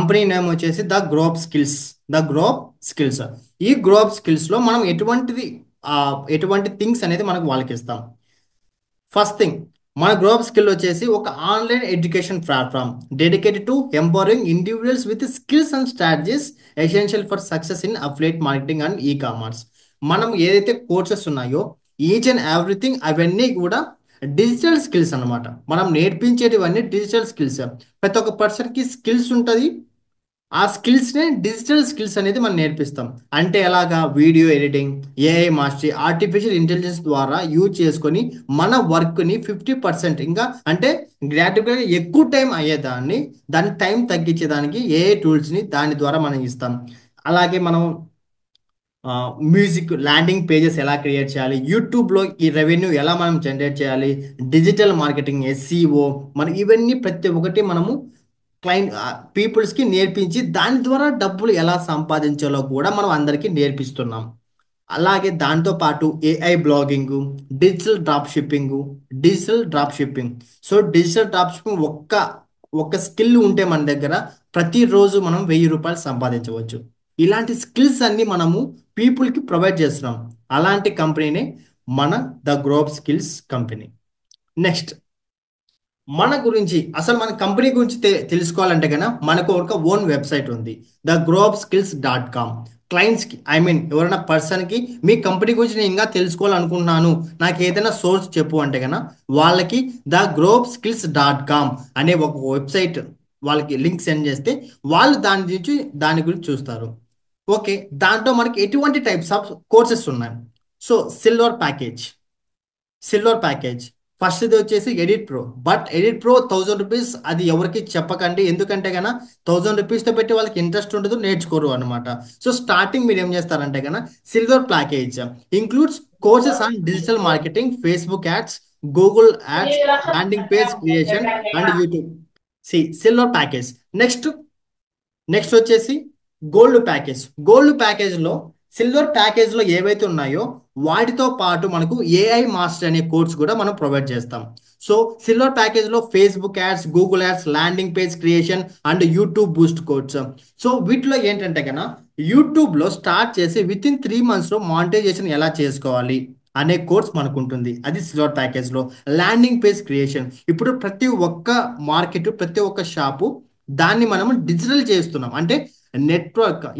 Company name వచ్చేసి the group skills. ఈ గ్రోప్ స్కిల్స్లో మనం ఎటువంటి థింగ్స్ అనేది మనకు వాళ్ళకి ఇస్తాం. ఫస్ట్ థింగ్, మన గ్రోప్ స్కిల్ వచ్చేసి ఒక online education platform dedicated to empowering individuals with skills and strategies essential for success in affiliate marketing and e commerce. మనం ఏదైతే కోర్సెస్ ఉన్నాయో ఈచ్ అండ్ ఎవ్రీథింగ్ అవన్నీ కూడా డిజిటల్ స్కిల్స్ అన్నమాట. మనం నేర్పించేటివన్నీ డిజిటల్ స్కిల్స్. ప్రతి ఒక్క పర్సన్కి స్కిల్స్ ఉంటుంది. ఆ స్కిల్స్నే డిజిటల్ స్కిల్స్ అనేది మనం నేర్పిస్తాం. అంటే ఎలాగా, video editing, AI mastery, artificial intelligence ద్వారా యూజ్ చేసుకొని మన వర్క్ని 50% ఇంకా అంటే గ్రాడ్యుయేట్గా ఎక్కువ టైం అయ్యేదాన్ని దాని టైం తగ్గించేదానికి ఏఐ టూల్స్ని దాని ద్వారా మనం ఇస్తాం. అలాగే మనం మ్యూజిక్ ల్యాండింగ్ పేజెస్ ఎలా క్రియేట్ చేయాలి, యూట్యూబ్లో ఈ రెవెన్యూ ఎలా మనం జనరేట్ చేయాలి, డిజిటల్ మార్కెటింగ్, ఎస్సీఓ, మనం ఇవన్నీ ప్రతి ఒక్కటి మనము క్లయింట్ పీపుల్స్కి నేర్పించి దాని ద్వారా డబ్బులు ఎలా సంపాదించాలో కూడా మనం అందరికీ నేర్పిస్తున్నాం. అలాగే దాంతోపాటు AI blogging, digital drop shipping digital drop shipping so digital drop shipping ఒక్క స్కిల్ ఉంటే మన దగ్గర ప్రతిరోజు మనం 1000 రూపాయలు సంపాదించవచ్చు. ఇలాంటి స్కిల్స్ అన్ని మనము పీపుల్కి ప్రొవైడ్ చేస్తున్నాం. అలాంటి కంపెనీనే మన the group skills company. Next, మన గురించి అసలు మన కంపెనీ గురించి తెలుసుకోవాలంటే కన్నా మనకు ఒక ఓన్ వెబ్సైట్ ఉంది, thegrowthskills.com. క్లయింట్స్కి, ఐ మీన్ ఎవరైనా పర్సన్కి మీ కంపెనీ గురించి నేను ఇంకా తెలుసుకోవాలనుకుంటున్నాను, నాకు ఏదైనా సోర్స్ చెప్పు అంటే కన్నా వాళ్ళకి thegrowthskills.com అనే ఒక వెబ్సైట్ వాళ్ళకి లింక్ సెండ్ చేస్తే వాళ్ళు దాని గురించి చూస్తారు. ఓకే, దాంట్లో మనకి ఎటువంటి టైప్స్ ఆఫ్ కోర్సెస్ ఉన్నాయి. సో సిల్వర్ ప్యాకేజ్ ఫస్ట్ ఇది వచ్చేసి edit pro. But edit pro 1000 rupees, అది ఎవరికి చెప్పకండి. ఎందుకంటే కన్నా 1000 రూపీస్తో పెట్టి వాళ్ళకి ఇంట్రెస్ట్ ఉండదు, నేర్చుకోరు అనమాట. సో స్టార్టింగ్ మీరు ఏం చేస్తారంటే కన్నా silver package includes courses on digital marketing, Facebook ads, Google ads, landing page creation and YouTube. Silver package. Next వచ్చేసి గోల్డ్ ప్యాకేజ్లో సిల్వర్ ప్యాకేజ్లో ఏవైతే ఉన్నాయో వాటితో పాటు మనకు ఏఐ మాస్టర్ అనే కోర్స్ కూడా మనం ప్రొవైడ్ చేస్తాం. సో సిల్వర్ ప్యాకేజ్లో Facebook ads, Google ads, landing page creation and YouTube boost course. So వీటిలో ఏంటంటే కన్నా యూట్యూబ్లో స్టార్ట్ చేసి విత్ ఇన్ 3 మంత్స్లో మానిటైజేషన్ ఎలా చేసుకోవాలి అనే కోర్స్ మనకు ఉంటుంది. అది సిల్వర్ ప్యాకేజ్లో. ల్యాండింగ్ పేజ్ క్రియేషన్, ఇప్పుడు ప్రతి ఒక్క మార్కెట్, ప్రతి ఒక్క షాపు దాన్ని మనము డిజిటల్ చేస్తున్నాం. అంటే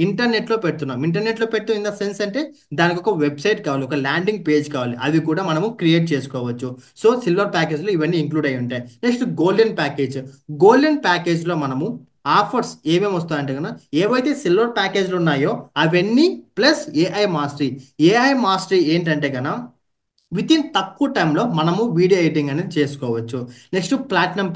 ఇంటర్నెట్లో పెడుతున్నాం. ఇంటర్నెట్లో పెట్టు ఇన్ ద సెన్స్ అంటే దానికి ఒక వెబ్సైట్ కావాలి, ఒక ల్యాండింగ్ పేజ్ కావాలి, అవి కూడా మనము క్రియేట్ చేసుకోవచ్చు. సో సిల్వర్ ప్యాకేజ్లో ఇవన్నీ ఇంక్లూడ్ అయి ఉంటాయి. నెక్స్ట్ గోల్డెన్ ప్యాకేజ్లో మనము ఆఫర్స్ ఏమేమి వస్తాయంటే కన్నా ఏవైతే సిల్వర్ ప్యాకేజ్లు ఉన్నాయో అవన్నీ ప్లస్ ఏఐ మాస్టరీ ఏంటంటే కన్నా విత్ ఇన్ తక్కువ టైంలో మనము వీడియో ఎడిటింగ్ అనేది చేసుకోవచ్చు. నెక్స్ట్ ప్లాటినం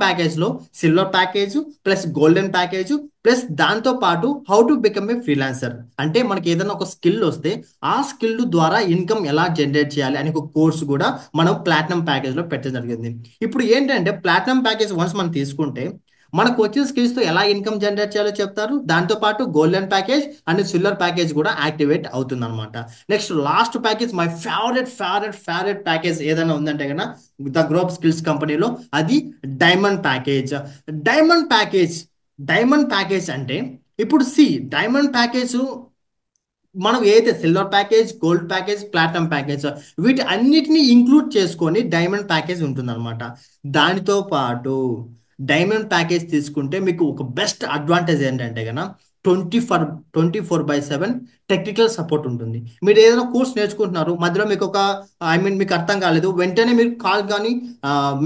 ప్యాకేజ్లో silver package plus golden package plus దాంతో పాటు how to become a freelancer, అంటే మనకి ఏదైనా ఒక స్కిల్ వస్తే ఆ స్కిల్ ద్వారా ఇన్కమ్ ఎలా జనరేట్ చేయాలి అనే ఒక కోర్స్ కూడా మనం ప్లాటినం ప్యాకేజ్లో పెట్టడం జరిగింది. ఇప్పుడు ఏంటంటే ప్లాటినం ప్యాకేజ్ వన్స్ మనం తీసుకుంటే మనకు వచ్చిన స్కిల్స్తో ఎలా ఇన్కమ్ జనరేట్ చేయాలో చెప్తారు. దాంతోపాటు golden package and silver package కూడా యాక్టివేట్ అవుతుంది అనమాట. Next last package, my favourite favourite favourite package ఏదైనా ఉందంటే కన్నా ద గ్రోప్ స్కిల్స్ కంపెనీలో అది diamond package. Diamond package diamond package అంటే ఇప్పుడు డైమండ్ ప్యాకేజ్ మనం ఏదైతే silver package, gold package, platinum package వీటి అన్నిటినీ ఇంక్లూడ్ చేసుకొని డైమండ్ ప్యాకేజ్ ఉంటుందన్నమాట. దానితో పాటు డైమండ్ ప్యాకేజ్ తీసుకుంటే మీకు ఒక బెస్ట్ అడ్వాంటేజ్ ఏంటంటే కన్నా 24/7 టెక్నికల్ సపోర్ట్ ఉంటుంది. మీరు ఏదైనా కోర్స్ నేర్చుకుంటున్నారు, మధ్యలో మీకు మీకు అర్థం కాలేదు, వెంటనే మీరు కాల్ కానీ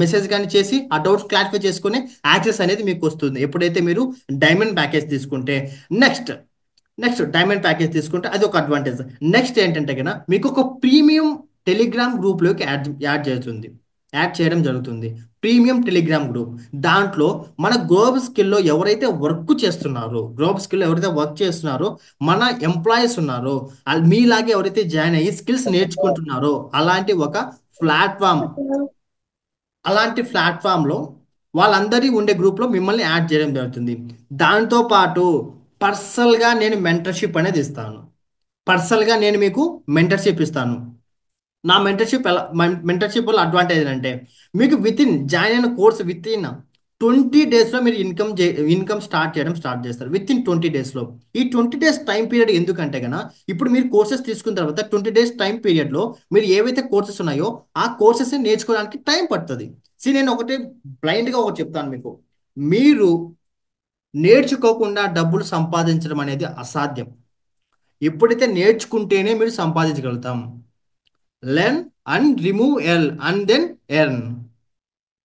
మెసేజ్ కానీ చేసి ఆ డౌట్స్ క్లారిఫై చేసుకునే యాక్సెస్ అనేది మీకు వస్తుంది ఎప్పుడైతే మీరు డైమండ్ ప్యాకేజ్ తీసుకుంటే. నెక్స్ట్ నెక్స్ట్ డైమండ్ ప్యాకేజ్ తీసుకుంటే అది ఒక అడ్వాంటేజ్. నెక్స్ట్ ఏంటంటే కన్నా మీకు ఒక ప్రీమియం టెలిగ్రామ్ గ్రూప్లోకి యాడ్ చేయడం జరుగుతుంది. ప్రీమియం టెలిగ్రామ్ గ్రూప్, దాంట్లో మన గ్లోబల్ స్కిల్ ఎవరైతే వర్క్ చేస్తున్నారో మన ఎంప్లాయీస్ ఉన్నారో మీలాగే ఎవరైతే జాయిన్ అయ్యి స్కిల్స్ నేర్చుకుంటున్నారో ప్లాట్ఫామ్ అలాంటి ప్లాట్ఫామ్లో వాళ్ళందరి ఉండే గ్రూప్లో మిమ్మల్ని యాడ్ చేయడం జరుగుతుంది. దాంతోపాటు పర్సనల్గా నేను మీకు మెంటర్షిప్ ఇస్తాను. నా మెంటర్షిప్ వల్ల అడ్వాంటేజ్ అంటే మీకు జాయిన్ అయిన కోర్స్ విత్ ఇన్ 20 డేస్లో మీరు ఇన్కమ్ స్టార్ట్ చేయడం స్టార్ట్ చేస్తారు విత్ ఇన్ 20 డేస్లో. ఈ 20 డేస్ టైం పీరియడ్ ఎందుకంటే కన్నా, ఇప్పుడు మీరు కోర్సెస్ తీసుకున్న తర్వాత 20 డేస్ టైం పీరియడ్లో మీరు ఏవైతే కోర్సెస్ ఉన్నాయో ఆ కోర్సెస్ని నేర్చుకోవడానికి టైం పడుతుంది. నేను ఒకటి బ్లైండ్గా ఒకటి చెప్తాను మీకు. మీరు నేర్చుకోకుండా డబ్బులు సంపాదించడం అనేది అసాధ్యం. ఎప్పుడైతే నేర్చుకుంటేనే మీరు సంపాదించగలుగుతాం. Learn and remove L and then earn.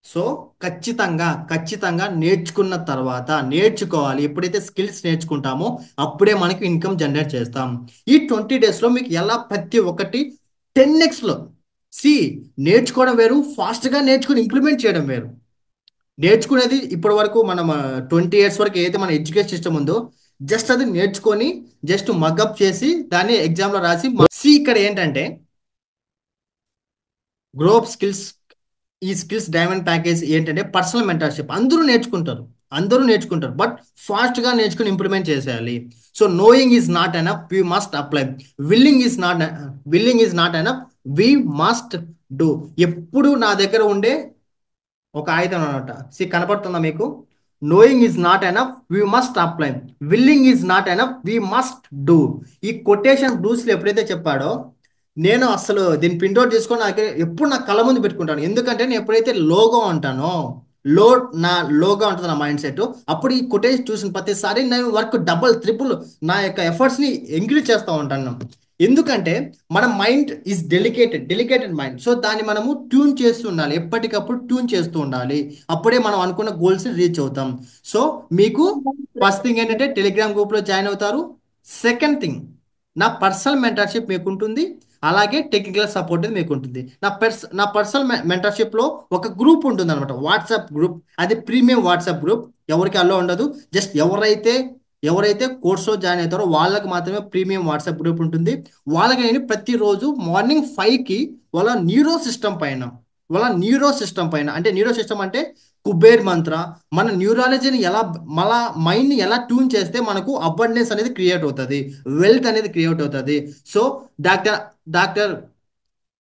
So ఖచ్చితంగా నేర్చుకున్న తర్వాత నేర్చుకోవాలి. ఎప్పుడైతే స్కిల్స్ నేర్చుకుంటామో అప్పుడే మనకి ఇన్కమ్ జనరేట్ చేస్తాం. ఈ 20 డేస్లో మీకు ఎలా ప్రతి ఒక్కటి 10xలో. సి నేర్చుకోవడం వేరు, ఫాస్ట్గా నేర్చుకుని ఇంప్లిమెంట్ చేయడం వేరు. నేర్చుకునేది ఇప్పటి వరకు మనం 20 ఇయర్స్ వరకు ఏదైతే మన ఎడ్యుకేషన్ సిస్టమ్ ఉందో జస్ట్ అది నేర్చుకొని జస్ట్ మగప్ చేసి దాన్ని ఎగ్జామ్లో రాసి ఇక్కడ ఏంటంటే గ్రోప్ స్కిల్స్. ఈ స్కిల్స్ డైమండ్ ప్యాకేజ్ ఏంటంటే పర్సనల్ మెంటర్షిప్. అందరూ నేర్చుకుంటారు బట్ ఫాస్ట్గా నేర్చుకుని ఇంప్లిమెంట్ చేసేయాలి. So knowing is not enough, we must apply. Willing is not enough, we must do. ఎప్పుడు నా దగ్గర ఉండే ఒక ఆయుధం అనమాట. కనపడుతుందా మీకు? Knowing is not enough, we must apply. Willing is not enough, we must do. ఈ కొటేషన్ బ్రూస్లీ ఎప్పుడైతే చెప్పాడో నేను అసలు దీన్ని ప్రింట్అవుట్ చేసుకొని నాకు ఎప్పుడు నా కళ్ళ ముందు పెట్టుకుంటాను. ఎందుకంటే నేను ఎప్పుడైతే లోగా ఉంటానో, లో నా లోగా ఉంటుంది నా మైండ్ సెట్, అప్పుడు ఈ కొటేషన్ చూసిన ప్రతిసారి నేను వర్క్ డబుల్ త్రిపుల్ నా యొక్క ఎఫర్ట్స్ని ఎంకరేజ్ చేస్తూ ఉంటాను. ఎందుకంటే మన మైండ్ ఈజ్ డెలికేటెడ్ మైండ్. సో దాన్ని మనము ట్యూన్ చేస్తూ ఉండాలి, ఎప్పటికప్పుడు ట్యూన్ చేస్తూ ఉండాలి. అప్పుడే మనం అనుకున్న గోల్స్ని రీచ్ అవుతాం. సో మీకు ఫస్ట్ థింగ్ ఏంటంటే టెలిగ్రామ్ గ్రూప్లో జాయిన్ అవుతారు. సెకండ్ థింగ్, నా పర్సనల్ మెంటర్షిప్ మీకు ఉంటుంది, అలాగే టెక్నికల్ సపోర్ట్ మీకు ఉంటుంది. నా పర్సనల్ మెంటర్షిప్లో ఒక గ్రూప్ ఉంటుంది అనమాట, వాట్సాప్ గ్రూప్. అది ప్రీమియం వాట్సాప్ గ్రూప్, ఎవరికి అలో ఉండదు. జస్ట్ ఎవరైతే కోర్సులో జాయిన్ అవుతారో వాళ్ళకి మాత్రమే ప్రీమియం వాట్సాప్ గ్రూప్ ఉంటుంది. వాళ్ళకి నేను ప్రతిరోజు మార్నింగ్ 5కి వాళ్ళ న్యూరో సిస్టమ్ పైన అంటే న్యూరో సిస్టమ్ అంటే కుబేర్ మంత్ర, మన న్యూరాలజీని ఎలా, మన మైండ్ని ఎలా ట్యూన్ చేస్తే మనకు అబండెన్స్ అనేది క్రియేట్ అవుతుంది, వెల్త్ అనేది క్రియేట్ అవుతుంది. సో డాక్టర్ డాక్టర్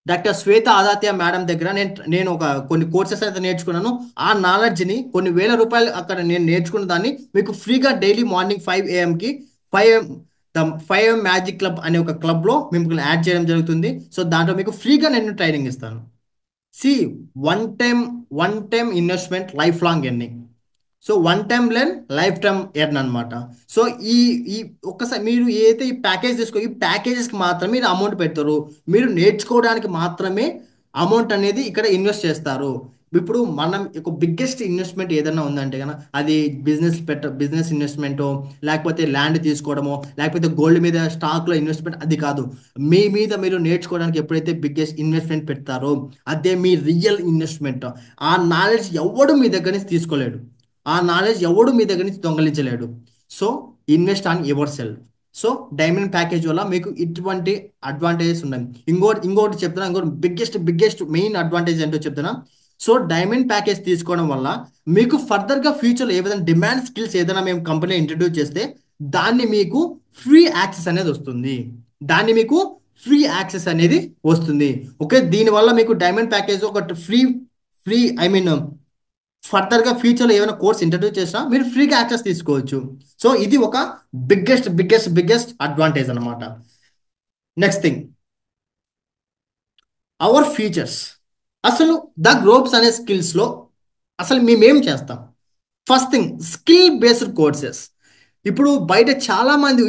డాక్టర్ శ్వేత ఆదాత్య మేడం దగ్గర నేను ఒక కొన్ని కోర్సెస్ అయితే నేర్చుకున్నాను. ఆ నాలెడ్జ్ని కొన్ని వేల రూపాయలు అక్కడ నేను నేర్చుకున్న దాన్ని మీకు ఫ్రీగా daily morning 5 AM the 5 AM magic club అనే ఒక క్లబ్లో మిమ్మల్ని యాడ్ చేయడం జరుగుతుంది. సో దాంట్లో మీకు ఫ్రీగా నేను ట్రైనింగ్ ఇస్తాను. See one time investment, lifelong earning. So one time learn, lifetime earn అనమాట. సో ఈ ఈ ఒక్కసారి మీరు ఏదైతే ఈ ప్యాకేజ్ ఈ ప్యాకేజెస్కి మాత్రమే మీరు అమౌంట్ పెడతారు. మీరు నేర్చుకోవడానికి మాత్రమే అమౌంట్ అనేది ఇక్కడ ఇన్వెస్ట్ చేస్తారు. ఇప్పుడు మనం ఒక బిగ్గెస్ట్ ఇన్వెస్ట్మెంట్ ఏదైనా ఉందంటే కనుక అది బిజినెస్ ఇన్వెస్ట్మెంటో, లేకపోతే ల్యాండ్ తీసుకోవడమో, లేకపోతే గోల్డ్ మీద స్టాక్లో ఇన్వెస్ట్మెంట్, అది కాదు. మీ మీద మీరు నేర్చుకోవడానికి ఎప్పుడైతే బిగ్గెస్ట్ ఇన్వెస్ట్మెంట్ పెడతారో అదే మీ రియల్ ఇన్వెస్ట్మెంట్. ఆ నాలెడ్జ్ ఎవడు మీ దగ్గర నుంచి తీసుకోలేడు, ఆ నాలెడ్జ్ ఎవడు మీ దగ్గర నుంచి దొంగలించలేడు. So invest on yourself. So diamond package వల్ల మీకు ఇటువంటి అడ్వాంటేజెస్ ఉన్నాయి. ఇంకోటి చెప్తున్నా, ఇంకోటి బిగ్గెస్ట్ మెయిన్ అడ్వాంటేజ్ ఏంటో చెప్తున్నా. సో డైమండ్ ప్యాకేజ్ తీసుకోవడం వల్ల మీకు ఫర్దర్గా ఫ్యూచర్లో ఏదైనా డిమాండ్ స్కిల్స్ ఏదైనా మేము కంపెనీ ఇంట్రడ్యూస్ చేస్తే దాన్ని మీకు ఫ్రీ యాక్సెస్ అనేది వస్తుంది. ఓకే, దీనివల్ల మీకు డైమండ్ ప్యాకేజ్ ఒకటి ఫ్రీ ఐ మీన్ ఫర్దర్గా ఫ్యూచర్లో ఏమైనా కోర్స్ ఇంట్రడ్యూస్ చేసినా మీరు ఫ్రీగా యాక్సెస్ తీసుకోవచ్చు. సో ఇది ఒక బిగ్గెస్ట్ అడ్వాంటేజ్ అనమాట. Next thing, our features. అసలు ద గ్రోప్స్ అనే స్కిల్స్లో అసలు మేమేం చేస్తాం? First thing, skill based courses. ఇప్పుడు బయట చాలామంది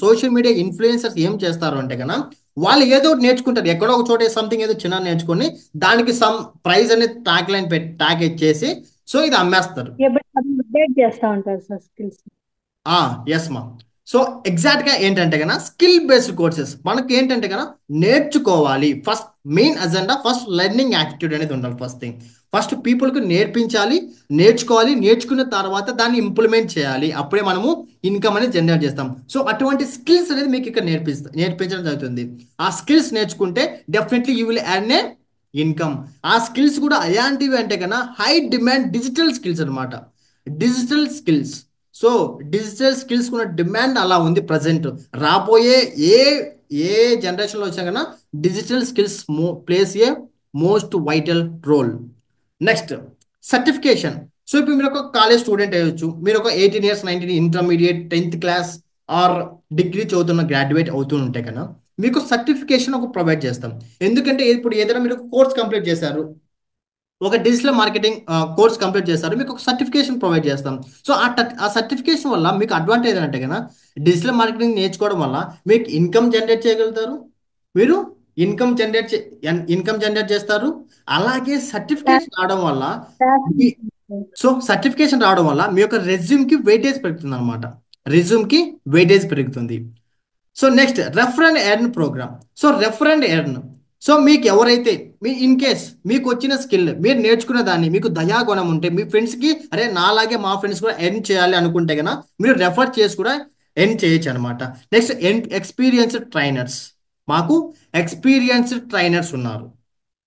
సోషల్ మీడియా ఇన్ఫ్లుయెన్సర్స్ ఏం చేస్తారు అంటే కన్నా, వాళ్ళు ఏదో ఒకటి నేర్చుకుంటారు, ఎక్కడో ఒక చోట సంథింగ్ ఏదో చిన్న నేర్చుకొని దానికి సమ్ ప్రైజ్ అనేది ట్యాగ్ ఇచ్చేసి సో ఇది అమ్మేస్తారు. అప్డేట్ చేస్తా ఉంటారు సార్ స్కిల్స్. ఎస్ మా. సో ఎగ్జాక్ట్గా ఏంటంటే కన్నా స్కిల్ బేస్డ్ కోర్సెస్ మనకి ఏంటంటే కన్నా నేర్చుకోవాలి. First main agenda first learning attitude అనేది ఉండాలి. ఫస్ట్ పీపుల్కి నేర్చుకోవాలి, నేర్చుకున్న తర్వాత దాన్ని ఇంప్లిమెంట్ చేయాలి. అప్పుడే మనము ఇన్కమ్ అనేది జనరేట్ చేస్తాం. సో అటువంటి స్కిల్స్ అనేది మీకు ఇక్కడ నేర్పించడం జరుగుతుంది. ఆ స్కిల్స్ నేర్చుకుంటే definitely you will earn a income. ఆ స్కిల్స్ కూడా ఎలాంటివి అంటే కన్నా హై డిమాండ్ డిజిటల్ స్కిల్స్ అనమాట. Digital skills so digital skills ఉన్న డిమాండ్ అలా ఉంది ప్రజెంట్. రాబోయే ఏ ఏ జనరేషన్లో వచ్చా కన్నా digital skills plays a most vital role. Next certification. So ఇప్పుడు మీరు ఒక కాలేజ్ స్టూడెంట్ అయ్యొచ్చు, మీరు ఒక 18 years 19 intermediate 10th class are degree చదువుతున్న గ్రాడ్యుయేట్ అవుతూ ఉంటే కన్నా మీకు సర్టిఫికేషన్ ఒక ప్రొవైడ్ చేస్తాం. ఎందుకంటే ఇప్పుడు ఏదైనా మీరు కోర్స్ కంప్లీట్ చేశారు, ఒక డిజిటల్ మార్కెటింగ్ కోర్స్ కంప్లీట్ చేస్తారు, మీకు ఒక సర్టిఫికేషన్ ప్రొవైడ్ చేస్తాం. సో ఆ సర్టిఫికేషన్ వల్ల మీకు అడ్వాంటేజ్ అంటే కదా, డిజిటల్ మార్కెటింగ్ నేర్చుకోవడం వల్ల మీకు ఇన్కమ్ జనరేట్ చేయగలుగుతారు, మీరు ఇన్కమ్ జనరేట్ చేస్తారు. అలాగే సర్టిఫికేషన్ రావడం వల్ల మీ- సో సర్టిఫికేషన్ రావడం వల్ల మీ యొక్క రెజ్యూమ్కి వెయిటేజ్ పెరుగుతుంది అనమాట. రెజ్యూమ్కి వెయిటేజ్ పెరుగుతుంది. So next refer and earn program. So refer and earn, so మీకు ఎవరైతే ఇన్ కేస్ మీకు వచ్చిన స్కిల్ మీరు నేర్చుకున్న దాన్ని మీకు దయాగుణం ఉంటే మీ ఫ్రెండ్స్కి అరే నాలాగే మా ఫ్రెండ్స్ కూడా ఎర్న్ చేయాలి అనుకుంటే కనుక మీరు రెఫర్ చేసి కూడా ఎర్న్ చేయొచ్చు అనమాట. Next experienced trainers. మాకు ఎక్స్పీరియన్స్డ్ ట్రైనర్స్ ఉన్నారు.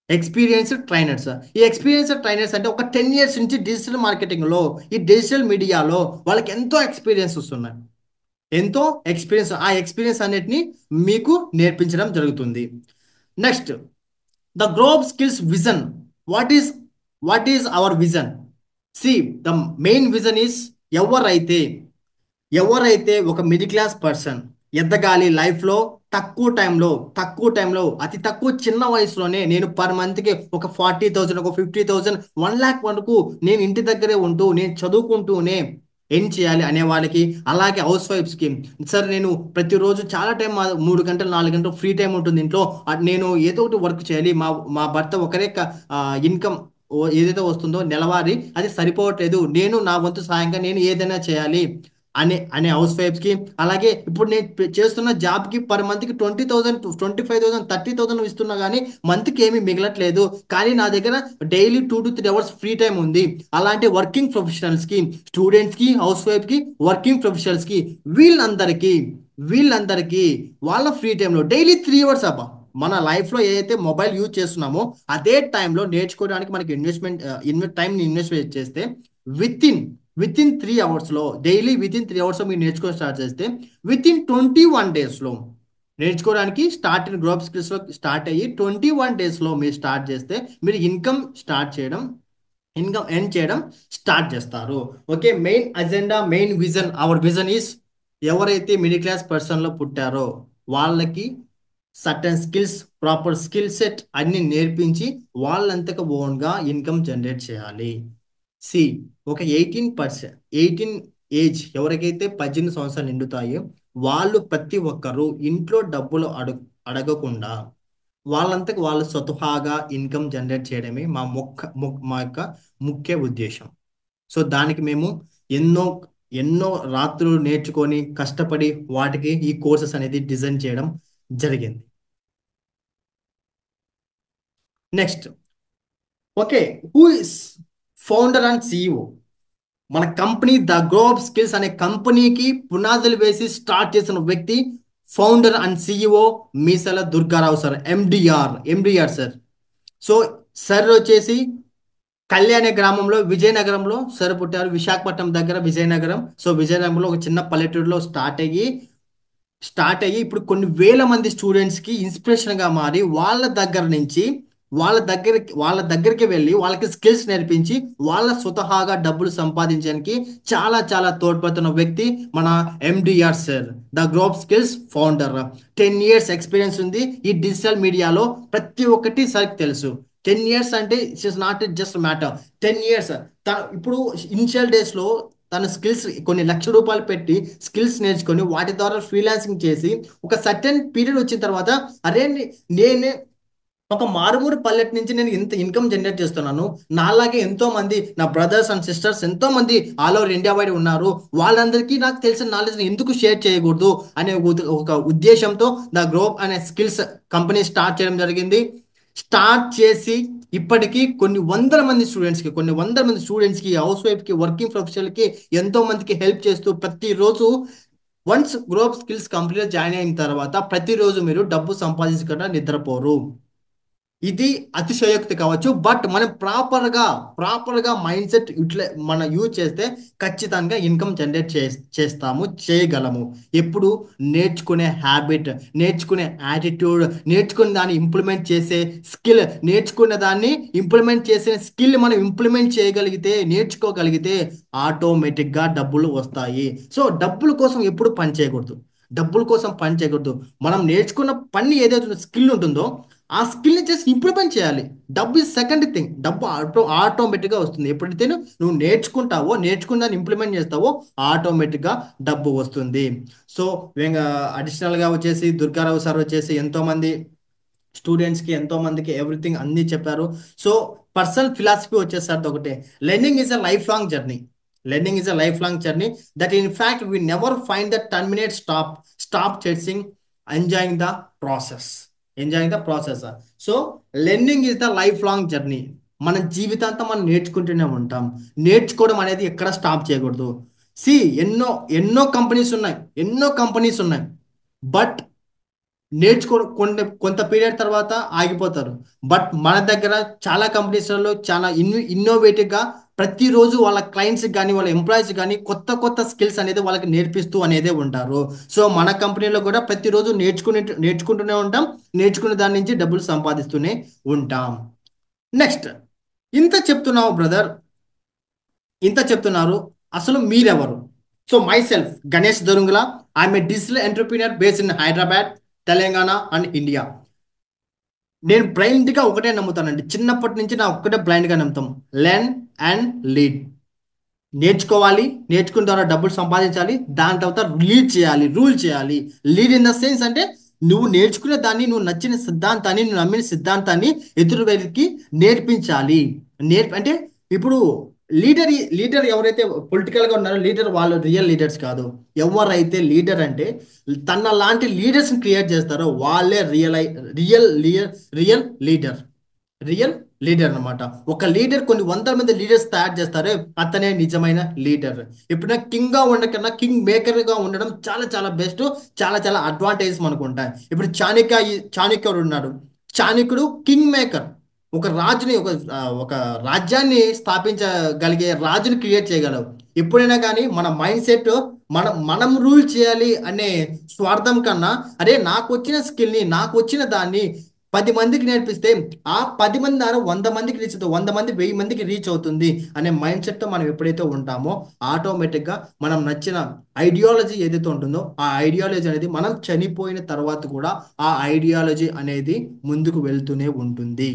ఎక్స్పీరియన్స్డ్ ట్రైనర్స్, ఈ ఎక్స్పీరియన్స్డ్ ట్రైనర్స్ అంటే ఒక 10 years నుంచి డిజిటల్ మార్కెటింగ్లో ఈ డిజిటల్ మీడియాలో వాళ్ళకి ఎంతో ఎక్స్పీరియన్స్ వస్తున్నాయి. ఎంతో ఎక్స్పీరియన్స్, ఆ ఎక్స్పీరియన్స్ అన్నిటిని మీకు నేర్పించడం జరుగుతుంది. Next the group skills vision. What is what is our vision? See the main vision is ఎవరైతే ఎవరైతే ఒక మిడిల్ క్లాస్ పర్సన్ ఎదగాలి లైఫ్లో, తక్కువ టైంలో అతి తక్కువ చిన్న వయసులోనే నేను పర్ మంత్కి ఒక 40,000 ఒక 50,000 1 lakh వరకు నేను ఇంటి దగ్గరే ఉంటూ నేను చదువుకుంటూనే ఏం చేయాలి అనే వాళ్ళకి, అలాగే హౌస్ వైఫ్స్కి, సార్ నేను ప్రతిరోజు చాలా టైం 3 గంటలు 4 గంటలు ఫ్రీ టైం ఉంటుంది ఇంట్లో, నేను ఏదో ఒకటి వర్క్ చేయాలి, మా మా భర్త ఒకరే ఇన్కమ్ ఏదైతే వస్తుందో నెలవారీ అది సరిపోవట్లేదు, నేను నా వంతు సాయంగా నేను ఏదైనా చేయాలి అనే హౌస్ వైఫ్స్కి, అలాగే ఇప్పుడు నేను చేస్తున్న జాబ్కి పర్ మంత్కి 20,000 25,000 30,000 ఇస్తున్నా కానీ మంత్కి ఏమీ మిగలట్లేదు, కానీ నా దగ్గర daily 2 to 3 hours free time ఉంది. అలాంటి వర్కింగ్ ప్రొఫెషనల్స్కి, స్టూడెంట్స్కి, హౌస్ వైఫ్కి, వర్కింగ్ ప్రొఫెషనల్స్కి, వీళ్ళందరికీ వాళ్ళ ఫ్రీ టైంలో డైలీ 3 hours అబ్బా, మన లైఫ్లో ఏదైతే మొబైల్ యూజ్ చేస్తున్నామో అదే టైంలో నేర్చుకోవడానికి మనకి టైంని ఇన్వెస్ట్ చేస్తే with in with in 3 hours daily with in 3 hours మీరు నేర్చుకోవడం స్టార్ట్ చేస్తే విత్ ఇన్ 21 days నేర్చుకోవడానికి గ్రోప్ స్కిల్స్లో స్టార్ట్ అయ్యి 21 days మీరు స్టార్ట్ చేస్తే మీరు ఇన్కమ్ ఎర్న్ చేయడం స్టార్ట్ చేస్తారు. Okay, main agenda, main vision, hour vision is ఎవరైతే మిడిల్ క్లాస్ పర్సన్లో పుట్టారో వాళ్ళకి certain skills, proper skill set అన్ని నేర్పించి వాళ్ళంతకు ఓన్గా ఇన్కమ్ జనరేట్ చేయాలి. సి ఒక 18 ఏజ్ ఎవరికైతే 18 సంవత్సరాలు నిండుతాయో వాళ్ళు ప్రతి ఒక్కరూ ఇంట్లో డబ్బులు అడగకుండా వాళ్ళంతకు వాళ్ళు స్వతహాగా ఇన్కమ్ జనరేట్ చేయడమే మా యొక్క ముఖ్య ఉద్దేశం. సో దానికి మేము ఎన్నో ఎన్నో రాత్రులు నేర్చుకొని కష్టపడి వాటికి ఈ కోర్సెస్ అనేది డిజైన్ చేయడం జరిగింది. Next, okay, who is founder and CEO? మన కంపెనీ ద గ్రోప్ స్కిల్స్ అనే కంపెనీకి పునాదులు వేసి స్టార్ట్ చేసిన వ్యక్తి founder and CEO Meesala Durgarao sir, MDR sir. So sir వచ్చేసి కళ్యాణ గ్రామంలో విజయనగరంలో సార్ పుట్టారు, విశాఖపట్నం దగ్గర విజయనగరం. సో విజయనగరంలో ఒక చిన్న పల్లెటూరులో స్టార్ట్ అయ్యి ఇప్పుడు కొన్ని వేల మంది స్టూడెంట్స్కి ఇన్స్పిరేషన్గా మారి వాళ్ళ దగ్గరికి వెళ్ళి వాళ్ళకి స్కిల్స్ నేర్పించి వాళ్ళ స్వతహాగా డబ్బులు సంపాదించడానికి చాలా చాలా తోడ్పడుతున్న వ్యక్తి మన MDR sir, the group skills founder. 10 years experience ఉంది ఈ డిజిటల్ మీడియాలో, ప్రతి ఒక్కటి సార్కి తెలుసు. 10 years అంటే it's is not just matter. 10 years తను ఇప్పుడు ఇనిషియల్ డేస్లో తన స్కిల్స్ కొన్ని లక్షల రూపాయలు పెట్టి స్కిల్స్ నేర్చుకొని వాటి ద్వారా ఫ్రీలాన్సింగ్ చేసి ఒక సర్టెన్ పీరియడ్ వచ్చిన తర్వాత అరే నేనే ఒక మారుమూరు పల్లెటి నుంచి నేను ఇంత ఇన్కమ్ జనరేట్ చేస్తున్నాను, నాలాగే ఎంతో మంది నా బ్రదర్స్ అండ్ సిస్టర్స్ ఎంతో మంది ఆల్ ఓవర్ ఇండియా వైడ్ ఉన్నారు, వాళ్ళందరికీ నాకు తెలిసిన నాలెడ్జ్ని ఎందుకు షేర్ చేయకూడదు అనే ఒక ఉద్దేశంతో ద గ్రోప్ అనే స్కిల్స్ కంపెనీ స్టార్ట్ చేయడం జరిగింది. స్టార్ట్ చేసి ఇప్పటికీ కొన్ని వందల మంది స్టూడెంట్స్కి, హౌస్ వైఫ్కి, వర్కింగ్ ప్రొఫెషనల్కి ఎంతో మందికి హెల్ప్ చేస్తూ ప్రతిరోజు వన్స్ గ్రోప్ స్కిల్స్ కంపెనీలో జాయిన్ అయిన తర్వాత ప్రతిరోజు మీరు డబ్బు సంపాదించకుండా నిద్రపోరు. ఇది అతిశయోక్తి కావచ్చు, బట్ మనం ప్రాపర్గా మైండ్ సెట్ మనం యూజ్ చేస్తే ఖచ్చితంగా ఇన్కమ్ జనరేట్ చేస్తాము, చేయగలము. ఎప్పుడు నేర్చుకునే హ్యాబిట్, నేర్చుకునే యాటిట్యూడ్, నేర్చుకునే దాన్ని ఇంప్లిమెంట్ చేసే స్కిల్, నేర్చుకునే దాన్ని ఇంప్లిమెంట్ చేసే స్కిల్ మనం ఇంప్లిమెంట్ చేయగలిగితే, నేర్చుకోగలిగితే ఆటోమేటిక్గా డబ్బులు వస్తాయి. సో డబ్బుల కోసం ఎప్పుడు పని చేయకూడదు, డబ్బుల కోసం పని చేయకూడదు. మనం నేర్చుకున్న పని ఏదైతే స్కిల్ ఉంటుందో ఆ స్కిల్ని జస్ట్ ఇంప్లిమెంట్ చేయాలి. డబ్బు ఇస్ సెకండ్ థింగ్. డబ్బు ఆటోమేటిక్గా వస్తుంది. ఎప్పుడైతే నువ్వు నేర్చుకుంటావో, నేర్చుకున్న దాన్ని ఇంప్లిమెంట్ చేస్తావో ఆటోమేటిక్గా డబ్బు వస్తుంది. సో అడిషనల్గా వచ్చేసి దుర్గారావు సార్ వచ్చేసి ఎంతోమంది స్టూడెంట్స్కి, ఎంతోమందికి ఎవ్రీథింగ్ అన్నీ చెప్పారు. సో పర్సనల్ ఫిలాసఫీ వచ్చేసరికి ఒకటే, learning is a life long journey. Learning is a life long journey that in fact we never find the 10 minutes stop chasing, enjoying the process, enjoying the process. So learning is the life long journey. మన జీవితాంతం మనం నేర్చుకుంటూనే ఉంటాం. నేర్చుకోవడం అనేది ఎక్కడ stop చేయకూడదు. C ఎన్నో ఎన్నో కంపెనీస్ ఉన్నాయి, ఎన్నో కంపెనీస్ ఉన్నాయి. బట్ నేర్చుకో కొంత పీరియడ్ తర్వాత ఆగిపోతారు. బట్ మన దగ్గర చాలా కంపెనీస్లలో చాలా ఇన్నోవేటివ్గా ప్రతిరోజు వాళ్ళ క్లయింట్స్కి కానీ వాళ్ళ ఎంప్లాయీస్ కానీ కొత్త కొత్త స్కిల్స్ అనేది వాళ్ళకి నేర్పిస్తూ అనేదే ఉంటారు. సో మన కంపెనీలో కూడా ప్రతిరోజు నేర్చుకుంటూనే ఉంటాం, నేర్చుకునే దాని నుంచి డబ్బులు సంపాదిస్తూనే ఉంటాం. నెక్స్ట్, ఇంత చెప్తున్నావు బ్రదర్, ఇంత చెప్తున్నారు, అసలు మీరెవరు? So myself Ganesh Dorungula, I'm a digital entrepreneur based in Hyderabad, Telangana and India. నేను బ్లైండ్గా ఒకటే నమ్ముతానండి, చిన్నప్పటి నుంచి నా ఒక్కటే బ్లైండ్గా నమ్ముతాం, లెర్న్ అండ్ లీడ్. నేర్చుకోవాలి, నేర్చుకున్న ద్వారా డబ్బులు సంపాదించాలి, దాని తర్వాత లీడ్ చేయాలి, రూల్ చేయాలి. లీడ్ ఇన్ ద సెన్స్ అంటే నువ్వు నేర్చుకునే దాన్ని, నువ్వు నచ్చిన సిద్ధాంతాన్ని, నువ్వు నమ్మిన సిద్ధాంతాన్ని ఎదురు వ్యక్తికి నేర్పించాలి. అంటే ఇప్పుడు లీడర్ ఎవరైతే పొలిటికల్గా ఉన్నారో లీడర్, వాళ్ళు రియల్ లీడర్స్ కాదు. ఎవరైతే లీడర్ అంటే తన లాంటి లీడర్స్ని క్రియేట్ చేస్తారో వాళ్ళే real real leader, real leader అనమాట. ఒక లీడర్ కొన్ని వందల మంది లీడర్స్ తయారు చేస్తారే, అతనే నిజమైన లీడర్. ఎప్పుడైనా కింగ్గా ఉండకన్నా కింగ్ మేకర్గా ఉండడం చాలా చాలా బెస్ట్, చాలా చాలా అడ్వాంటేజెస్ మనకు ఉంటాయి. ఇప్పుడు చాణక్యుడు ఉన్నాడు. చాణక్యుడు కింగ్ మేకర్, ఒక రాజుని ఒక రాజ్యాన్ని స్థాపించగలిగే రాజుని క్రియేట్ చేయగలవు. ఎప్పుడైనా కానీ మన మైండ్ సెట్ మనం రూల్ చేయాలి అనే స్వార్థం కన్నా, అరే నాకు వచ్చిన స్కిల్ని, నాకు వచ్చిన దాన్ని 10 మందికి నేర్పిస్తే ఆ 10 మంది ద్వారా 100 మందికి రీచ్ అవుతుంది, 100 మంది 1000 మందికి రీచ్ అవుతుంది అనే మైండ్ సెట్తో మనం ఎప్పుడైతే ఉంటామో ఆటోమేటిక్గా మనం నచ్చిన ఐడియాలజీ ఏదైతే ఉంటుందో ఆ ఐడియాలజీ అనేది మనం చనిపోయిన తర్వాత కూడా ఆ ఐడియాలజీ అనేది ముందుకు వెళ్తూనే ఉంటుంది.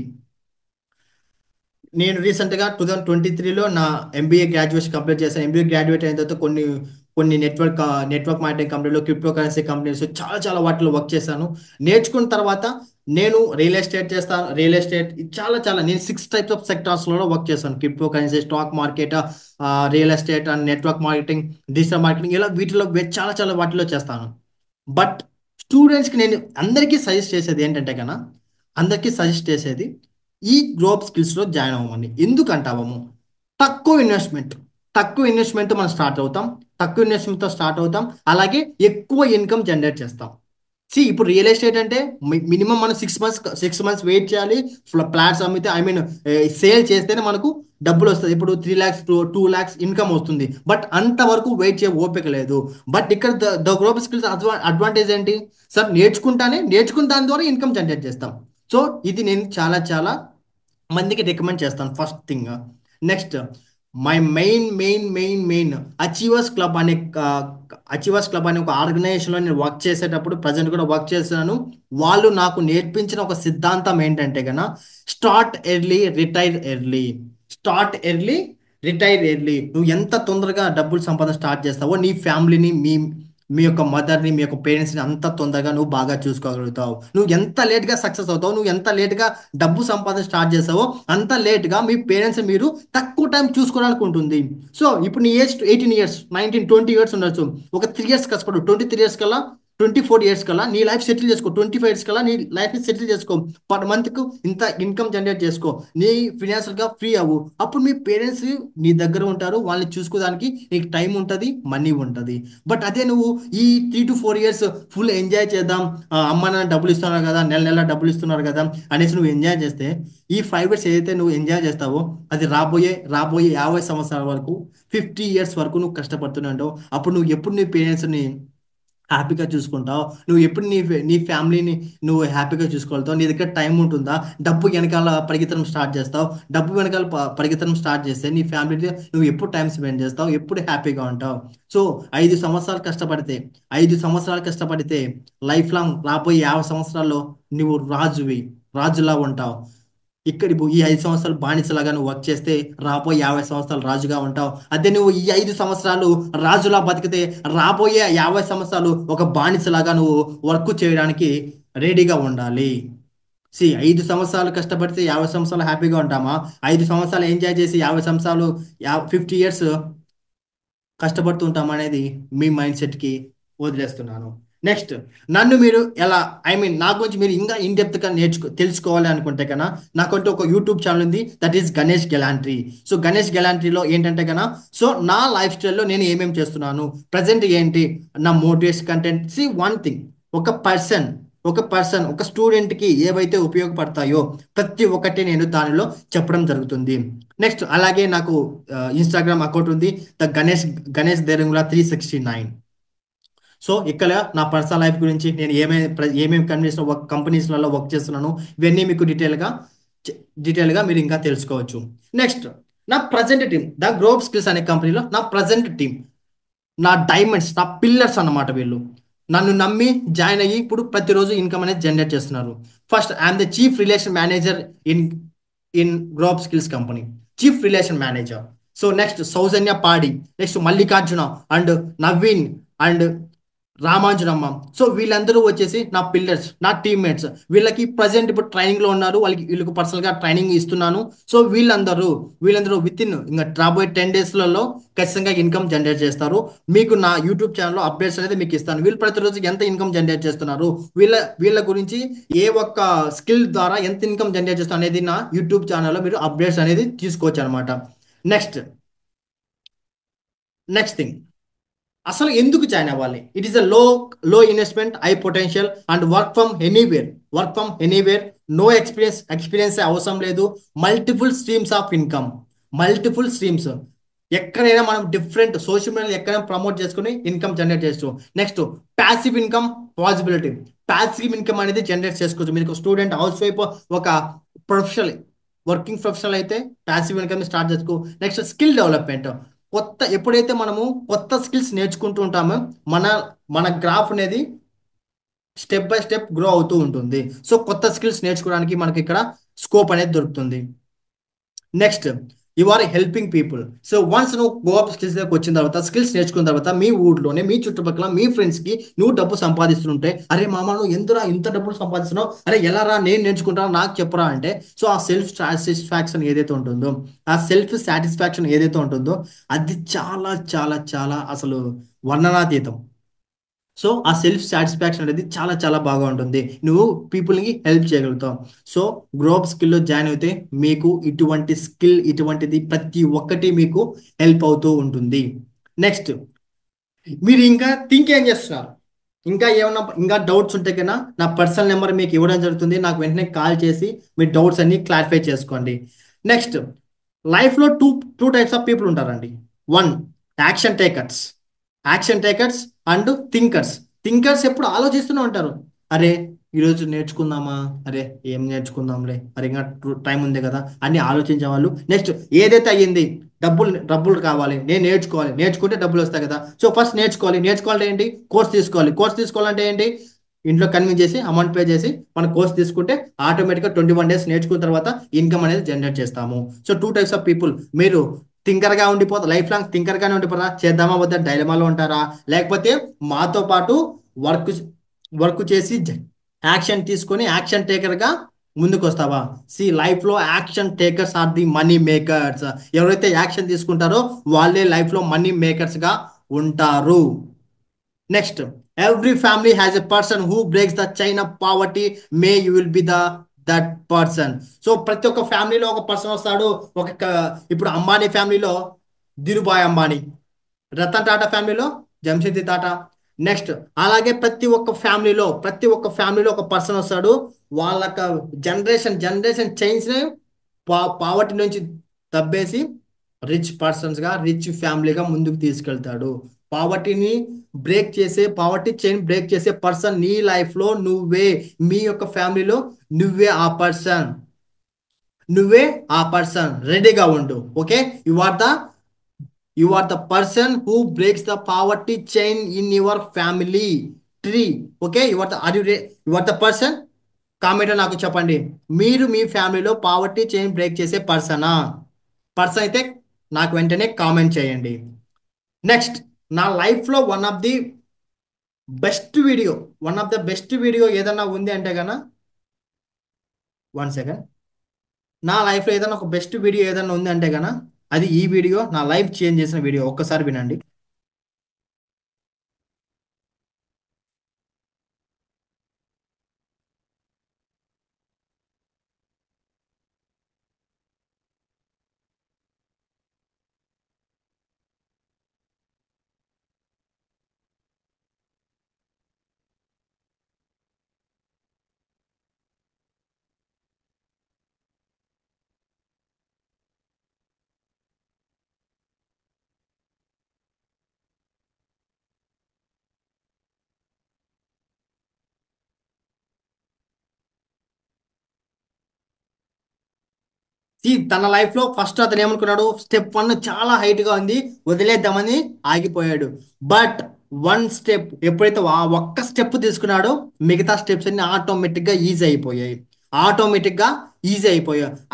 నేను రీసెంట్గా 2023లో నా ఎంబీఏ గ్రాడ్యుయేషన్ కంప్లీట్ చేశాను. ఎంబీఏ గ్రాడ్యుయేట్ అయిన తర్వాత కొన్ని కొన్ని నెట్వర్క్ మార్కెటింగ్ కంపెనీలో, క్రిప్టో కరెన్సీ కంపెనీస్, చాలా చాలా వాటిలో వర్క్ చేశాను. నేర్చుకున్న తర్వాత నేను రియల్ ఎస్టేట్ చేస్తాను. రియల్ ఎస్టేట్ చాలా చాలా నేను 6 types ఆఫ్ సెక్టార్స్లో వర్క్ చేశాను. Crypto currency, stock market, real estate and network marketing, digital marketing, ఇలా వీటిలో చాలా చాలా వాటిలో చేస్తాను. బట్ స్టూడెంట్స్కి నేను అందరికీ సజెస్ట్ చేసేది ఏంటంటే కన్నా, అందరికీ సజెస్ట్ చేసేది ఈ గ్రోప్ స్కిల్స్లో జాయిన్ అవ్వమని. ఎందుకంటాము, తక్కువ ఇన్వెస్ట్మెంట్ మనం స్టార్ట్ అవుతాం, తక్కువ ఇన్వెస్ట్మెంట్తో స్టార్ట్ అవుతాం, అలాగే ఎక్కువ ఇన్కమ్ జనరేట్ చేస్తాం. ఇప్పుడు రియల్ ఎస్టేట్ అంటే మినిమం మనం 6 మంత్స్ వెయిట్ చేయాలి. ఫ్లాట్స్ అమ్మితే, ఐ మీన్ సేల్ చేస్తేనే మనకు డబ్బులు వస్తుంది. ఇప్పుడు 3 lakhs to 2 lakhs ఇన్కమ్ వస్తుంది. బట్ అంతవరకు వెయిట్ చేయ ఓపిక లేదు. బట్ ఇక్కడ ద గ్లోబల్ స్కిల్స్ అడ్వాంటేజ్ ఏంటి సార్? నేర్చుకున్న దాని ద్వారా ఇన్కమ్ జనరేట్ చేస్తాం. సో ఇది నేను చాలా చాలా మందికి రికమెండ్ చేస్తాను, first thing. Next, my main achievers club అనే ఒక ఆర్గనైజేషన్లో నేను వర్క్ చేసేటప్పుడు, ప్రజెంట్ కూడా వర్క్ చేస్తున్నాను. వాళ్ళు నాకు నేర్పించిన ఒక సిద్ధాంతం ఏంటంటే కన్నా, start early, retire early. Start early, retire early. నువ్వు ఎంత తొందరగా డబ్బులు సంపాదన స్టార్ట్ చేస్తావో నీ ఫ్యామిలీని, మీ యొక్క మదర్ని, మీ యొక్క పేరెంట్స్ని అంత తొందరగా నువ్వు బాగా చూసుకోగలుగుతావు. నువ్వు ఎంత లేట్గా సక్సెస్ అవుతావు, నువ్వు ఎంత లేట్గా డబ్బు సంపాదన స్టార్ట్ చేస్తావో అంత లేట్గా మీ పేరెంట్స్ మీరు తక్కువ టైం చూసుకోవడానికి ఉంటుంది. సో ఇప్పుడు నీ ఏజ్ 18 years, 19, 20 years ఉండొచ్చు. ఒక 3 years కష్టపడు, 23 years కల్లా 24 ఇయర్స్ కల్లా నీ లైఫ్ సెటిల్ చేసుకో. 25 ఇయర్స్ కల్లా నీ లైఫ్ సెటిల్ చేసుకో. పర్ మంత్కు ఇంత ఇన్కమ్ జనరేట్ చేసుకో. నీ ఫినాన్షియల్గా ఫ్రీ అవ్వు. అప్పుడు మీ పేరెంట్స్ నీ దగ్గర ఉంటారు. వాళ్ళని చూసుకోవడానికి నీకు టైం ఉంటుంది, మనీ ఉంటుంది. బట్ అదే నువ్వు ఈ 3 to 4 ఇయర్స్ ఫుల్ ఎంజాయ్ చేద్దాం, అమ్మ నాన్న డబ్బులు ఇస్తున్నారు కదా, నెల నెల డబ్బులు ఇస్తున్నారు కదా అనేసి నువ్వు ఎంజాయ్ చేస్తే, ఈ 5 ఇయర్స్ ఏదైతే నువ్వు ఎంజాయ్ చేస్తావో అది రాబోయే రాబోయే 50 సంవత్సరాల వరకు, 50 ఇయర్స్ వరకు నువ్వు కష్టపడుతూనే ఉంటావు. అప్పుడు నువ్వు ఎప్పుడు నీ పేరెంట్స్ని హ్యాపీగా చూసుకుంటావు, నువ్వు ఎప్పుడు నీ ఫ్యామిలీని నువ్వు హ్యాపీగా చూసుకోగలుగుతావు. నీ దగ్గర టైం ఉంటుందా? డబ్బు వెనకాల పరిగెత్తడం స్టార్ట్ చేస్తావు. డబ్బు వెనకాల పరిగెత్తడం స్టార్ట్ చేస్తే నీ ఫ్యామిలీతో నువ్వు ఎప్పుడు టైం స్పెండ్ చేస్తావు, ఎప్పుడు హ్యాపీగా ఉంటావు. సో 5 సంవత్సరాలు కష్టపడితే లైఫ్ లాంగ్ రాబోయే 50 సంవత్సరాల్లో నువ్వు రాజులా ఉంటావు. ఇక్కడ ఈ 5 సంవత్సరాలు బానిసలాగా నువ్వు వర్క్ చేస్తే రాబోయే 50 సంవత్సరాలు రాజుగా ఉంటావు. అదే నువ్వు ఈ 5 సంవత్సరాలు రాజులా బతికితే రాబోయే 50 సంవత్సరాలు ఒక బానిసలాగా నువ్వు వర్క్ చేయడానికి రెడీగా ఉండాలి. 5 సంవత్సరాలు కష్టపడితే 50 సంవత్సరాలు హ్యాపీగా ఉంటామా? 5 సంవత్సరాలు ఎంజాయ్ చేసి 50 సంవత్సరాలు 50 ఇయర్స్ కష్టపడుతూ ఉంటాం అనేది మీ మైండ్ సెట్కి వదిలేస్తున్నాను. నెక్స్ట్, నన్ను మీరు ఎలా, నా గురించి మీరు ఇంకా ఇన్డెప్త్గా తెలుసుకోవాలి అనుకుంటే కన్నా నాకంటూ ఒక యూట్యూబ్ ఛానల్ ఉంది, that is Ganesh Gallantry. So Ganesh గెలాంట్రీలో ఏంటంటే కన్నా, సో నా లైఫ్ స్టైల్లో నేను ఏమేమి చేస్తున్నాను, ప్రజెంట్ ఏంటి నా మోటివేషన్ కంటెంట్. వన్ థింగ్, ఒక స్టూడెంట్కి ఏవైతే ఉపయోగపడతాయో ప్రతి ఒక్కటి నేను దానిలో చెప్పడం జరుగుతుంది. నెక్స్ట్, అలాగే నాకు ఇన్స్టాగ్రామ్ అకౌంట్ ఉంది, ద గణేష్ దేరంగుల 369. సో ఇక్కడ నా పర్సనల్ లైఫ్ గురించి, నేను ఏమేమి కంపెనీస్లలో వర్క్ చేస్తున్నాను, ఇవన్నీ మీకు డీటెయిల్గా మీరు ఇంకా తెలుసుకోవచ్చు. నెక్స్ట్, నా present team, the group skills అనే కంపెనీలో నా ప్రజెంట్ టీం, నా డైమండ్స్, నా పిల్లర్స్ అన్నమాట. వీళ్ళు నన్ను నమ్మి జాయిన్ అయ్యి ఇప్పుడు ప్రతిరోజు ఇన్కమ్ అనేది జనరేట్ చేస్తున్నారు. First, I'm the chief relation manager in group skills company, chief relation manager. So next, Soujanya Padi, next Mallikarjuna and Naveen and Ramanjanamma. So వీళ్ళందరూ వచ్చేసి నా పిల్లర్స్, నా టీమ్మేట్స్. వీళ్ళకి ప్రజెంట్ ఇప్పుడు ట్రైనింగ్లో ఉన్నారు, వీళ్ళకి పర్సనల్గా ట్రైనింగ్ ఇస్తున్నాను. సో వీళ్ళందరూ విత్ ఇన్ ఇంకా రాబోయే 10 డేస్లలో ఖచ్చితంగా ఇన్కమ్ జనరేట్ చేస్తారు. మీకు నా యూట్యూబ్ ఛానల్లో అప్డేట్స్ అనేది మీకు ఇస్తాను. వీళ్ళు ప్రతిరోజు ఎంత ఇన్కమ్ జనరేట్ చేస్తున్నారు, వీళ్ళ గురించి ఏ ఒక్క స్కిల్ ద్వారా ఎంత ఇన్కమ్ జనరేట్ చేస్తున్నారు అనేది నా యూట్యూబ్ ఛానల్లో మీరు అప్డేట్స్ అనేది తీసుకోవచ్చు అనమాట. నెక్స్ట్ థింగ్, అసలు ఎందుకు జాయిన్ అవ్వాలి? It is a low investment, high potential and work from anywhere. No experience అవసరం లేదు. మల్టిపుల్ స్ట్రీమ్స్ ఆఫ్ ఇన్కమ్, ఎక్కడైనా మనం డిఫరెంట్ సోషల్ మీడియాలో ఎక్కడైనా ప్రమోట్ చేసుకుని ఇన్కమ్ జనరేట్ చేసుకోవచ్చు. Next, passive income possibility. Passive income అనేది జనరేట్ చేసుకోవచ్చు. మీరు స్టూడెంట్, హౌస్ వైఫ్, ఒక ప్రొఫెషనల్ వర్కింగ్ ప్రొఫెషనల్ అయితే ప్యాసివ్ ఇన్కమ్ స్టార్ట్ చేసుకో. Next, skill development. ఎప్పుడైతే మనము కొత్త స్కిల్స్ నేర్చుకుంటూ ఉంటామో మన మన గ్రాఫ్ అనేది స్టెప్ బై స్టెప్ గ్రో అవుతూ ఉంటుంది. సో కొత్త స్కిల్స్ నేర్చుకోవడానికి మనకి ఇక్కడ స్కోప్ అనేది దొరుకుతుంది. Next, you are helping people. So once నువ్వు గోఅప్ స్కిల్స్ దగ్గరకు వచ్చిన తర్వాత, స్కిల్స్ నేర్చుకున్న తర్వాత మీ ఊర్లోనే, మీ చుట్టుపక్కల, మీ ఫ్రెండ్స్కి నువ్వు డబ్బు సంపాదిస్తుంటే, అరే మామ నువ్వు ఎందురా ఇంత డబ్బులు సంపాదిస్తున్నావు, అరే ఎలా రా, నేను నేర్చుకుంటాను, నాకు చెప్పరా అంటే, సో ఆ సెల్ఫ్ సాటిస్ఫాక్షన్ ఏదైతే ఉంటుందో అది చాలా చాలా చాలా అసలు వర్ణనాతీతం. సో ఆ సెల్ఫ్ సాటిస్ఫాక్షన్ అనేది చాలా చాలా బాగా ఉంటుంది. నువ్వు పీపుల్కి హెల్ప్ చేయగలుగుతావు. సో గ్రోప్ స్కిల్లో జాయిన్ అయితే మీకు ఇటువంటిది ప్రతి ఒక్కటి మీకు హెల్ప్ అవుతూ ఉంటుంది. నెక్స్ట్, మీరు ఇంకా ఏం చేస్తున్నారు, ఇంకా డౌట్స్ ఉంటే కన్నా నా పర్సనల్ నెంబర్ మీకు ఇవ్వడం జరుగుతుంది. నాకు వెంటనే కాల్ చేసి మీ డౌట్స్ అన్ని క్లారిఫై చేసుకోండి. నెక్స్ట్, లైఫ్లో టూ టైప్స్ ఆఫ్ పీపుల్ ఉంటారండి. One, action takers and thinkers ఎప్పుడు ఎప్పుడు ఉంటారు. అరే ఈరోజు నేర్చుకుందామా, అరే ఏం నేర్చుకుందాంలే, అరే ఇంకా టైం ఉంది కదా అని ఆలోచించే వాళ్ళు. నెక్స్ట్, ఏదైతే అయ్యింది, డబ్బులు కావాలి, నేను నేర్చుకుంటే డబ్బులు వస్తాయి కదా. సో ఫస్ట్ నేర్చుకోవాలంటే ఏంటి, కోర్స్ తీసుకోవాలంటే ఏంటి, ఇంట్లో కన్విన్స్ చేసి అమౌంట్ పే చేసి మన కోర్స్ తీసుకుంటే ఆటోమేటిక్గా 21 డేస్ నేర్చుకున్న తర్వాత ఇన్కమ్ అనేది జనరేట్ చేస్తాము. So two types of people. మీరు లైఫ్ లాంగ్ థింకర్గానే ఉండిపోతారా, చేద్దామా వద్దా డైలమాలో ఉంటారా, లేకపోతే మాతో పాటు వర్క్ చేసి యాక్షన్ తీసుకొని యాక్షన్ టేకర్గా ముందుకు వస్తావా? లైఫ్లో action takers are the money makers. ఎవరైతే యాక్షన్ తీసుకుంటారో వాళ్ళే లైఫ్లో మనీ మేకర్స్గా ఉంటారు. Next, Every family has a person who breaks the chain of poverty. May you will be the that person. So ప్రతి ఒక్క ఫ్యామిలీలో ఒక పర్సన్ వస్తాడు. ఇప్పుడు అంబానీ ఫ్యామిలీలో ధీరుభాయ్ అంబానీ, రతన్ టాటా ఫ్యామిలీలో జంషెడ్జీ టాటా. నెక్స్ట్ అలాగే ప్రతి ఒక్క ఫ్యామిలీలో ఒక పర్సన్ వస్తాడు. వాళ్ళ జనరేషన్ చైన్స్ పావర్టీ నుంచి తబ్బేసి రిచ్ ఫ్యామిలీగా ముందుకు తీసుకెళ్తాడు. పావర్టీ చైన్ బ్రేక్ చేసే పర్సన్ నీ లైఫ్ లో నువ్వే. మీ యొక్క ఫ్యామిలీలో నువ్వే ఆ పర్సన్. రెడీగా ఉండు. Okay, you are the person who breaks the poverty chain in your family tree. Okay, you are the person. Comment నాకు చెప్పండి, మీరు మీ ఫ్యామిలీలో పావర్టీ చైన్ బ్రేక్ చేసే పర్సన్ అయితే నాకు వెంటనే కామెంట్ చేయండి. నెక్స్ట్, నా లైఫ్లో one of the best video ఏదన్నా ఉంది అంటే గన, 1 సెకండ్, నా లైఫ్లో ఏదైనా ఒక బెస్ట్ వీడియో ఏదైనా ఉంది అంటే గన అది ఈ వీడియో. నా లైఫ్ చేంజ్ చేసిన వీడియో, ఒక్కసారి వినండి. తన లైఫ్ లో ఫస్ట్ అతను ఏమనుకున్నాడు, స్టెప్ 1 చాలా హైట్ గా ఉంది, వదిలేద్దామని ఆగిపోయాడు. బట్ ఎప్పుడైతే ఆ ఒక్క స్టెప్ తీసుకున్నాడో మిగతా స్టెప్స్ అన్ని ఆటోమేటిక్ గా ఈజీ అయిపోయాయి.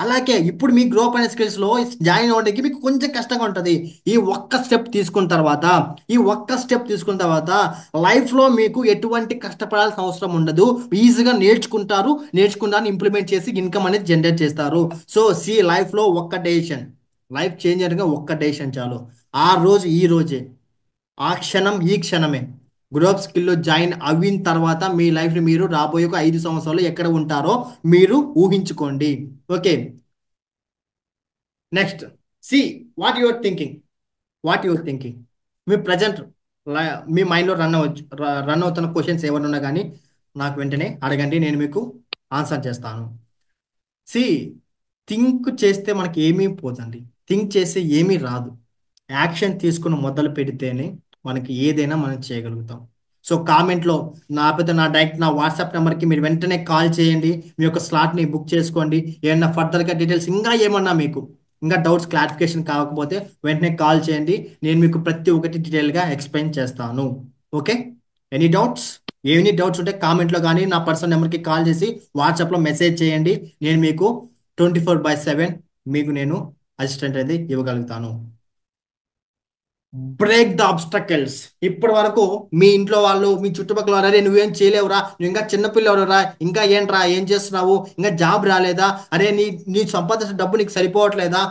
అలాగే ఇప్పుడు మీ గ్రోప్ అనే స్కిల్స్ లో జాయిన్ అవ్వడానికి మీకు కొంచెం కష్టంగా ఉంటుంది. ఈ ఒక్క స్టెప్ తీసుకున్న తర్వాత లైఫ్ లో మీకు ఎటువంటి కష్టపడాల్సిన అవసరం ఉండదు. ఈజీగా నేర్చుకుంటారు, ఇంప్లిమెంట్ చేసి ఇన్కమ్ అనేది జనరేట్ చేస్తారు. సో లైఫ్ లో లైఫ్ చేంజర్ గా ఒక్క డెసిషన్ చాలు. ఆ రోజు ఈ రోజే, ఆ క్షణం ఈ క్షణమే గ్రోప్ స్కిల్లో జాయిన్ అయిన తర్వాత మీ లైఫ్ మీరు రాబోయే ఒక 5 సంవత్సరాలు ఎక్కడ ఉంటారో మీరు ఊహించుకోండి. Okay, next, see what your thinking. మీ ప్రజెంట్ మీ మైండ్లో రన్ అవుతున్న క్వశ్చన్స్ ఏమైనా ఉన్నా కానీ నాకు వెంటనే అడగండి, నేను మీకు ఆన్సర్ చేస్తాను. సి థింక్ చేస్తే మనకి ఏమీ పోదండి, థింక్ చేస్తే ఏమీ రాదు. యాక్షన్ తీసుకుని మొదలు పెడితేనే మనకి ఏదైనా మనం చేయగలుగుతాం. సో కామెంట్లో నా వాట్సాప్ నెంబర్కి మీరు వెంటనే కాల్ చేయండి. మీ యొక్క స్లాట్ని బుక్ చేసుకోండి. ఏమన్నా ఫర్దర్గా డీటెయిల్స్ ఏమన్నా మీకు డౌట్స్ క్లారిఫికేషన్ కాకపోతే వెంటనే కాల్ చేయండి. నేను మీకు ప్రతి ఒక్కటి డీటెయిల్గా ఎక్స్ప్లెయిన్ చేస్తాను. ఓకే, ఎనీ డౌట్స్ ఉంటే కామెంట్లో కానీ నా పర్సనల్ నెంబర్కి కాల్ చేసి వాట్సాప్లో మెసేజ్ చేయండి. నేను మీకు 24/7 మీకు నేను అసిస్టెంట్ అనేది ఇవ్వగలుగుతాను. Break the obstacles. ఇప్పటి వరకు మీ ఇంట్లో వాళ్ళు, మీ చుట్టుపక్కల అరే నువ్వేం చేయలేవురా, నువ్వు ఇంకా చిన్నపిల్లవురా, ఇంకా ఏంట్రా ఏం చేస్తున్నావు, ఇంకా జాబ్ రాలేదా, అరే నీ సంపాదించిన డబ్బు నీకు సరిపోవట్లేదా,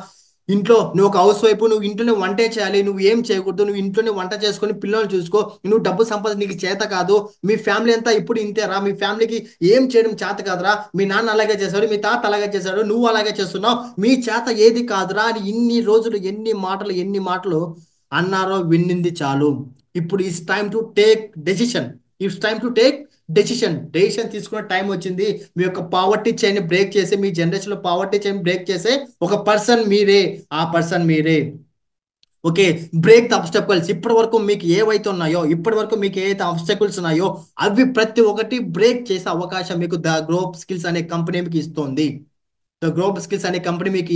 ఇంట్లో నువ్వు ఒక హౌస్ వైపు, నువ్వు ఇంట్లోనే వంటే చేయాలి, నువ్వు ఏం చేయకూడదు, నువ్వు ఇంట్లోనే వంట చేసుకొని పిల్లల్ని చూసుకో, నువ్వు డబ్బు సంపాదించి నీకు చేత కాదు, మీ ఫ్యామిలీ అంతా ఇప్పుడు ఇంతేరా, మీ ఫ్యామిలీకి ఏం చేయడం చేత కాదురా, మీ నాన్న అలాగే చేశాడు, మీ తాత అలాగే చేశాడు, నువ్వు అలాగే చేస్తున్నావు, మీ చేత ఏది కాదురా అని ఇన్ని రోజులు ఎన్ని మాటలు అన్నారో విన్నింది చాలు. ఇప్పుడు డెసిషన్ తీసుకునే టైం వచ్చింది. మీ యొక్క పావర్టీ చైన్ బ్రేక్ చేసి, మీ జనరేషన్ లో పావర్టీ చైన్ బ్రేక్ చేసే ఒక పర్సన్ మీరే. ఆ పర్సన్ మీరే. Okay, break the obstacles. ఇప్పటి వరకు మీకు ఏవైతే ఆబ్స్టకల్స్ ఉన్నాయో అవి ప్రతి ఒక్కటి బ్రేక్ చేసే అవకాశం మీకు ద గ్రోప్ స్కిల్స్ అనే కంపెనీ మీకు ఇస్తుంది.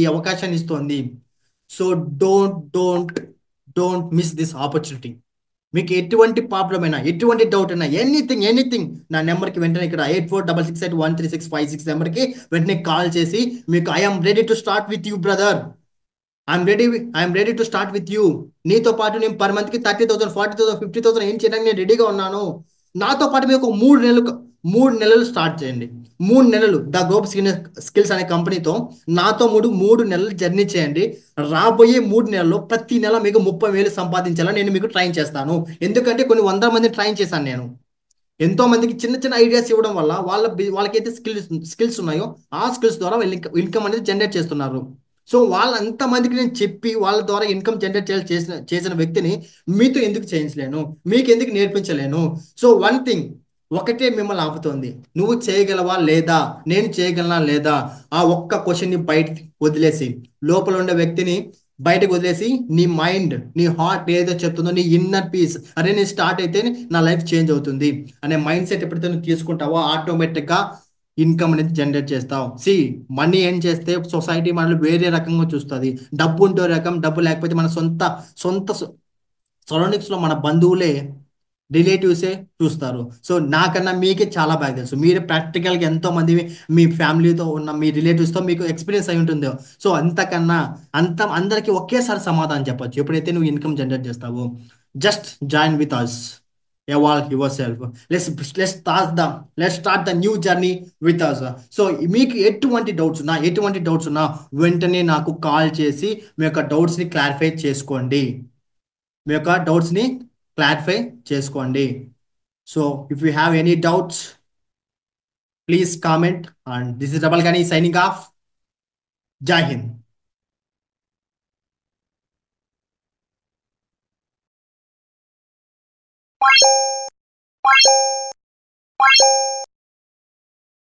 ఈ అవకాశాన్ని ఇస్తుంది. So don't miss this opportunity. మీకు ఎటువంటి ప్రాబ్లం అయినా, ఎటువంటి డౌట్ అయినా, ఎనీథింగ్ నా నెంబర్కి వెంటనే ఇక్కడ 8466813656 నెంబర్కి వెంటనే కాల్ చేసి మీకు I'm ready to start with you brother, I'm ready to start with you. నీతో పాటు నేను పర్ మంత్కి 30,000 40,000 50,000 ఏం చేయడానికి నేను రెడీగా ఉన్నాను. నాతో పాటు మీకు ఒక 3 నెలలు స్టార్ట్ చేయండి. 3 నెలలు ద గ్రోప్ స్కిల్స్ అనే కంపెనీతో నాతో 3 నెలలు జర్నీ చేయండి. రాబోయే 3 నెలల్లో ప్రతి నెల మీకు 30,000 సంపాదించాలని నేను మీకు ట్రైన్ చేస్తాను. ఎందుకంటే కొన్ని 100 మంది ట్రైన్ చేశాను నేను. ఎంతో మందికి చిన్న చిన్న ఐడియాస్ ఇవ్వడం వల్ల వాళ్ళకైతే స్కిల్స్ ఉన్నాయో ఆ స్కిల్స్ ద్వారా వీళ్ళు ఇన్కమ్ అనేది జనరేట్ చేస్తున్నారు. సో వాళ్ళంత మందికి నేను చెప్పి వాళ్ళ ద్వారా ఇన్కమ్ జనరేట్ చేసిన చేసిన వ్యక్తిని మీతో ఎందుకు చేయించలేను, మీకు ఎందుకు నేర్పించలేను? సో వన్ థింగ్ ఒకటే మిమ్మల్ని ఆపుతోంది, నువ్వు చేయగలవా లేదా, నేను చేయగలనా లేదా? ఆ ఒక్క క్వశ్చన్ని బయట వదిలేసి, లోపల ఉండే వ్యక్తిని బయటకు వదిలేసి, నీ మైండ్, నీ హార్ట్ ఏదో చెప్తుందో, నీ ఇన్నర్ పీస్, అరే నేను స్టార్ట్ అయితే నా లైఫ్ చేంజ్ అవుతుంది అనే మైండ్ సెట్ ఎప్పుడైతే నువ్వు తీసుకుంటావో ఆటోమేటిక్గా ఇన్కమ్ అనేది జనరేట్ చేస్తావు. సి, మనీ ఏం చేస్తే సొసైటీ మనల్ని వేరే రకంగా చూస్తుంది. డబ్బు ఉంటే ఒక రకం, డబ్బు లేకపోతే మన సొంత సొంత సరౌండింగ్స్లో మన బంధువులే, రిలేటివ్సే చూస్తారు. సో నాకన్నా మీకే చాలా బాగా తెలుసు. మీరు ప్రాక్టికల్గా ఎంతో మంది మీ ఫ్యామిలీతో ఉన్న మీ రిలేటివ్స్తో మీకు ఎక్స్పీరియన్స్ అయి ఉంటుందో. సో అంతకన్నా అందరికీ ఒకేసారి సమాధానం చెప్పొచ్చు ఎప్పుడైతే నువ్వు ఇన్కమ్ జనరేట్ చేస్తావో. Just join with us, evolve yourself. Let's let's start the let's start the new journey with us. So మీకు ఎటువంటి డౌట్స్ ఉన్నా వెంటనే నాకు కాల్ చేసి మీ యొక్క డౌట్స్ని క్లారిఫై చేసుకోండి. మీ యొక్క డౌట్స్ని క్లారిఫై చేసుకోండి. So if you have any doubts, please comment. And this is double గని సైనింగ్ ఆఫ్. జై హింద్.